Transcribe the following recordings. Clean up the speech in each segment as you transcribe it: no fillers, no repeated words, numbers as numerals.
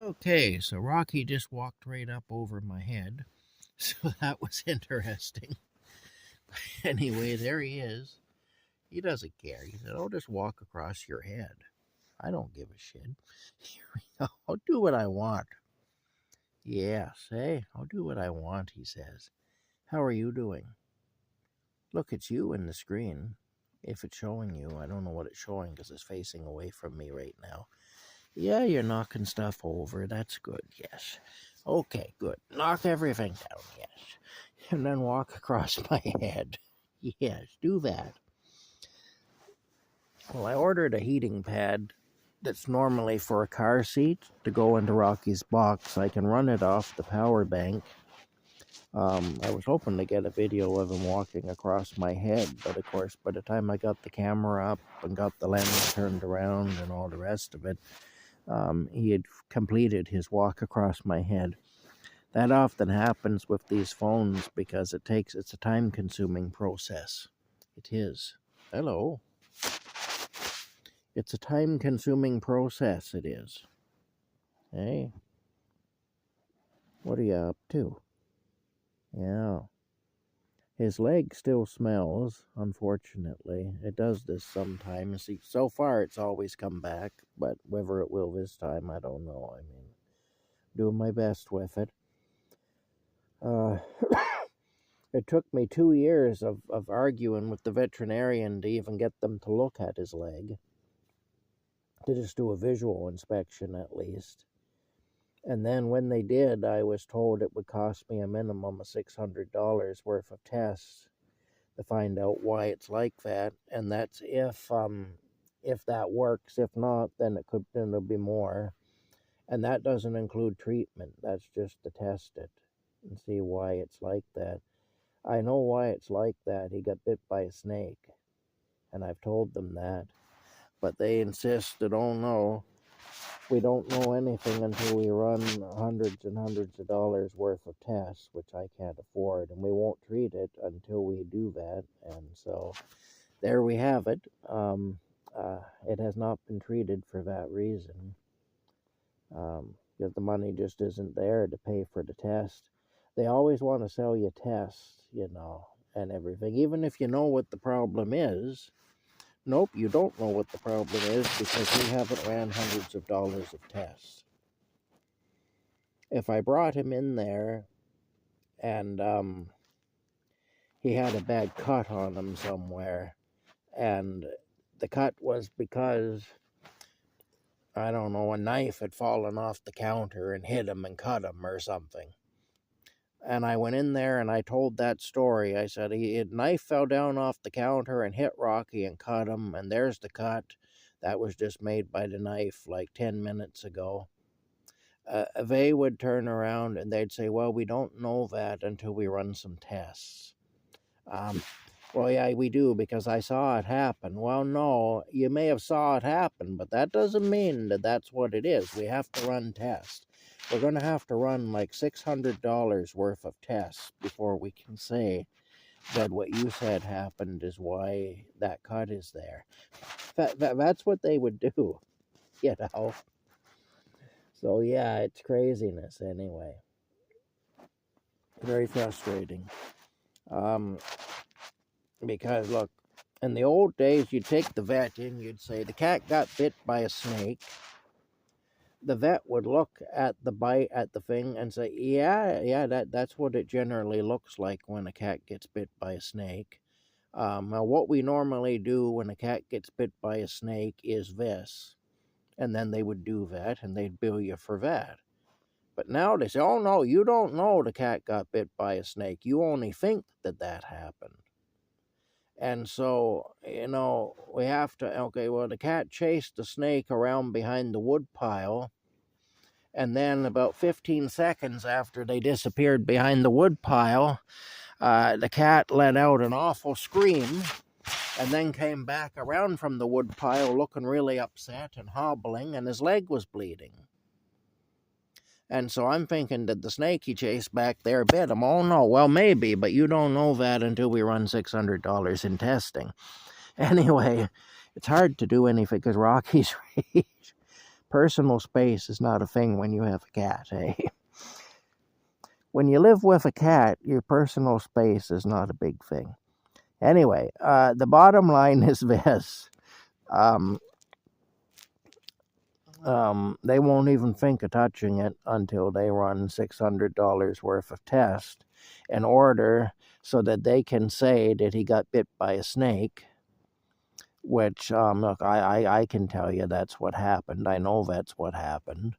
Okay, so Rocky just walked right up over my head, so that was interesting. Anyway, there he is. He doesn't care. He said, "I'll just walk across your head. I don't give a shit. Here we go. I'll do what I want." Yes, hey, I'll do what I want, he says. "How are you doing?" "Look, it's you in the screen. If it's showing you, I don't know what it's showing because it's facing away from me right now." "Yeah, you're knocking stuff over. That's good, yes." "Okay, good. Knock everything down, yes. And then walk across my head." "Yes, do that." Well, I ordered a heating pad that's normally for a car seat to go into Rocky's box. I can run it off the power bank. I was hoping to get a video of him walking across my head, but of course, by the time I got the camera up and got the lens turned around and all the rest of it, he had completed his walk across my head. That often happens with these phones because it's a time-consuming process. It is. Hello. It's a time-consuming process, it is. Hey, what are you up to? Yeah. His leg still smells, unfortunately. It does this sometimes. See, so far it's always come back, but whether it will this time, I don't know. I mean, doing my best with it. Uh, it took me 2 years of arguing with the veterinarian to even get them to look at his leg, to just do a visual inspection at least. And then when they did, I was told it would cost me a minimum of $600 worth of tests to find out why it's like that. And that's if that works. If not, then it'll be more. And that doesn't include treatment. That's just to test it and see why it's like that. I know why it's like that. He got bit by a snake, and I've told them that. But they insist that, "Oh no, we don't know anything until we run hundreds and hundreds of dollars worth of tests," which I can't afford, and we won't treat it until we do that. And so there we have it. It has not been treated for that reason. Because the money just isn't there to pay for the test. They always want to sell you tests, and everything. Even if you know what the problem is, nope, you don't know what the problem is because we haven't ran hundreds of dollars of tests. If I brought him in there and he had a bad cut on him somewhere, and the cut was because, I don't know, a knife had fallen off the counter and hit him and cut him or something. And I went in there and I told that story. I said, a knife fell down off the counter and hit Rocky and cut him, and there's the cut. That was just made by the knife like 10 minutes ago. They would turn around and they'd say, "Well, we don't know that until we run some tests." Well, yeah, we do because I saw it happen. Well, no, you may have saw it happen, but that doesn't mean that that's what it is. We have to run tests. We're going to have to run like $600 worth of tests before we can say that what you said happened is why that cut is there. That's what they would do, you know. So, yeah, it's craziness anyway. Very frustrating. Because, look, in the old days, you'd take the vet in, you'd say, "The cat got bit by a snake." The vet would look at the bite, at the thing, and say, yeah, that's what it generally looks like when a cat gets bit by a snake. Now, what we normally do when a cat gets bit by a snake is this. And then they would do that, and they'd bill you for that. But now they say, "Oh, no, you don't know the cat got bit by a snake. You only think that happened." And so, we have to, okay, well, the cat chased the snake around behind the wood pile. And then about 15 seconds after they disappeared behind the wood pile, the cat let out an awful scream and then came back around from the wood pile looking really upset and hobbling, and his leg was bleeding. And so I'm thinking that the snake he chased back there bit him. Oh, no, well, maybe, but you don't know that until we run $600 in testing. Anyway, it's hard to do anything because Rocky's personal space is not a thing when you have a cat, eh? When you live with a cat, your personal space is not a big thing. Anyway, the bottom line is this. Um, they won't even think of touching it until they run $600 worth of tests in order so that they can say that he got bit by a snake, which, look, I can tell you that's what happened. I know that's what happened.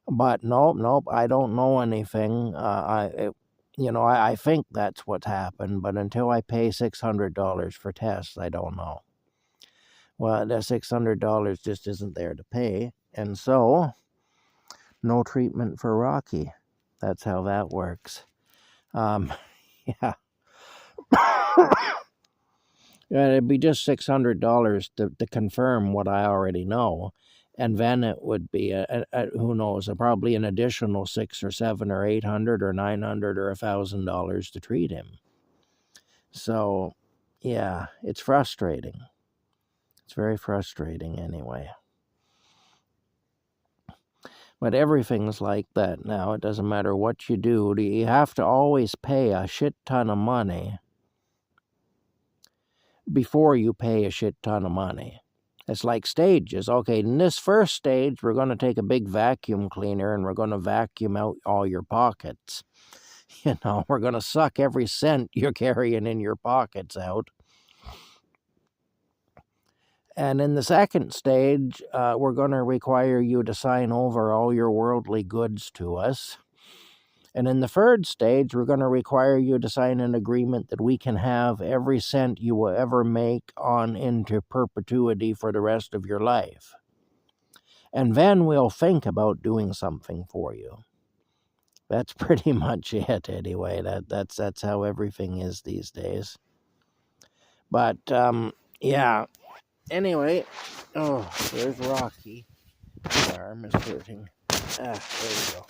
But nope, I don't know anything. I think that's what happened, but until I pay $600 for tests, I don't know. Well, the $600 just isn't there to pay, and so no treatment for Rocky. That's how that works. Yeah. It'd be just $600 to confirm what I already know, and then it would be who knows, probably an additional $600 or $700 or $800 or $900 or $1,000 to treat him. So, yeah, it's frustrating. It's very frustrating anyway. But everything's like that now. It doesn't matter what you do. You have to always pay a shit ton of money before you pay a shit ton of money. It's like stages. Okay, in this first stage, we're going to take a big vacuum cleaner and we're going to vacuum out all your pockets. We're going to suck every cent you're carrying in your pockets out. And in the second stage, we're going to require you to sign over all your worldly goods to us. And in the third stage, we're going to require you to sign an agreement that we can have every cent you will ever make on into perpetuity for the rest of your life. And then we'll think about doing something for you. That's pretty much it anyway. That's how everything is these days. But, yeah. Anyway, there's Rocky. His arm is hurting. There we go.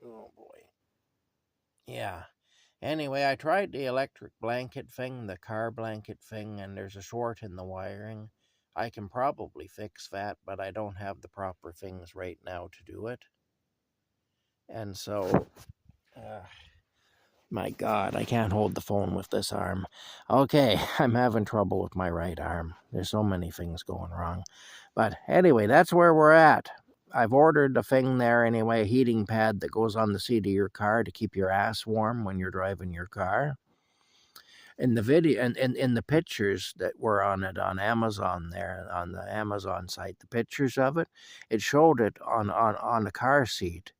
Oh, boy. Yeah. Anyway, I tried the electric blanket thing, the car blanket thing, and there's a short in the wiring. I can probably fix that, but I don't have the proper things right now to do it. And so, my God, I can't hold the phone with this arm. Okay, I'm having trouble with my right arm. There's so many things going wrong. But anyway, that's where we're at. I've ordered a thing there anyway, a heating pad that goes on the seat of your car to keep your ass warm when you're driving your car. In the video and in the pictures that were on it on Amazon there, on the Amazon site, the pictures of it, it showed it on the car seat.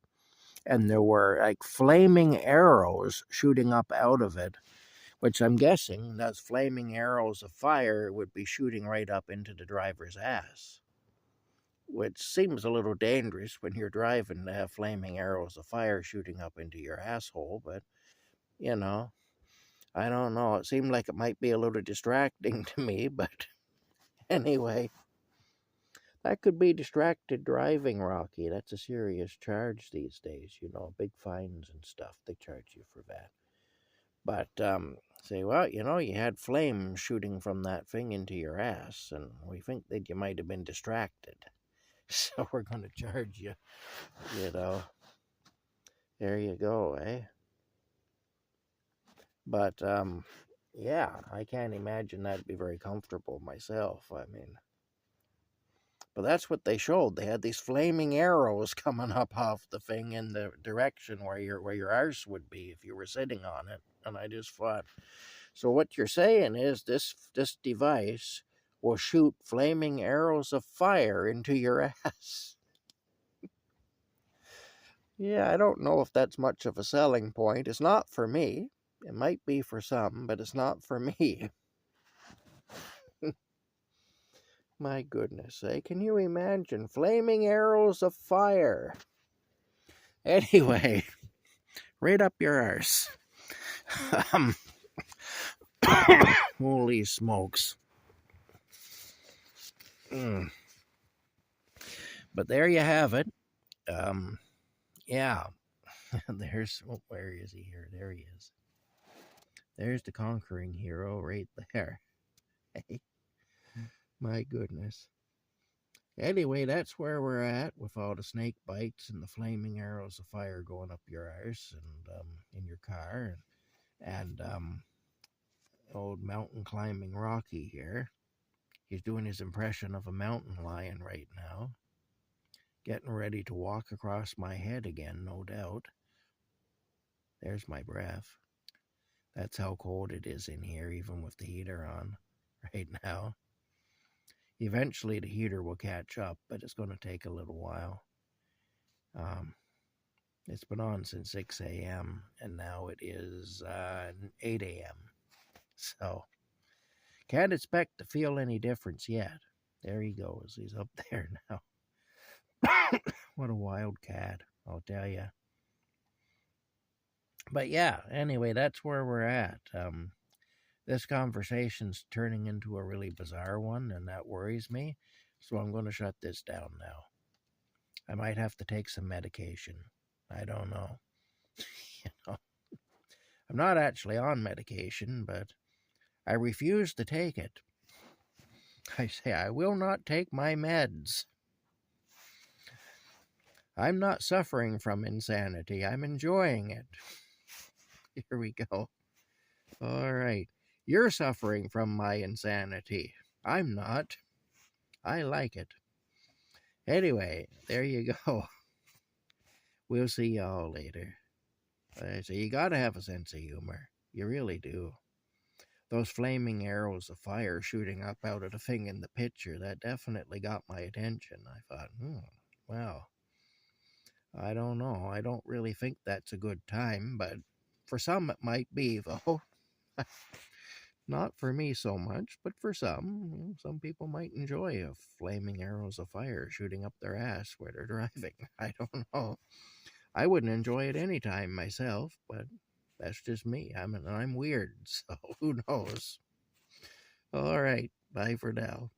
And there were like flaming arrows shooting up out of it, which I'm guessing those flaming arrows of fire would be shooting right up into the driver's ass. Which seems a little dangerous when you're driving to have flaming arrows of fire shooting up into your asshole, but, I don't know. It seemed like it might be a little distracting to me, but anyway. That could be distracted driving, Rocky. That's a serious charge these days, big fines and stuff. They charge you for that. But, say, well, you had flames shooting from that thing into your ass, and we think that you might have been distracted. So we're going to charge you, There you go, eh? But, yeah, I can't imagine that'd be very comfortable myself. I mean, but that's what they showed. They had these flaming arrows coming up off the thing in the direction where your arse would be if you were sitting on it. And I just thought, so what you're saying is this device will shoot flaming arrows of fire into your ass. Yeah, I don't know if that's much of a selling point. It's not for me. It might be for some, but it's not for me. My goodness, can you imagine flaming arrows of fire? Anyway, right up your arse. Holy smokes. But there you have it. Yeah. Where is he here? There he is. There's the conquering hero right there. My goodness. Anyway, that's where we're at with all the snake bites and the flaming arrows of fire going up your arse and in your car. And old mountain climbing Rocky here. He's doing his impression of a mountain lion right now. Getting ready to walk across my head again, no doubt. There's my breath. That's how cold it is in here, even with the heater on right now. Eventually the heater will catch up, but it's going to take a little while. It's been on since 6 a.m. and now it is 8 a.m. So can't expect to feel any difference yet. There he goes. He's up there now. What a wild cat, I'll tell you. But yeah, anyway, that's where we're at. This conversation's turning into a really bizarre one, and that worries me. So I'm going to shut this down now. I might have to take some medication. I don't know. You know, I'm not actually on medication, but I refuse to take it. I say I will not take my meds. I'm not suffering from insanity. I'm enjoying it. Here we go. All right. You're suffering from my insanity. I'm not. I like it. Anyway, there you go. We'll see y'all later. So you gotta have a sense of humor. You really do. Those flaming arrows of fire shooting up out of the thing in the picture, that definitely got my attention. I thought, wow. I don't know. I don't really think that's a good time, but for some it might be, though. Not for me so much, but for some. Some people might enjoy a flaming arrows of fire shooting up their ass where they're driving. I don't know. I wouldn't enjoy it any time myself, but that's just me. I'm weird, so who knows? All right, bye for now.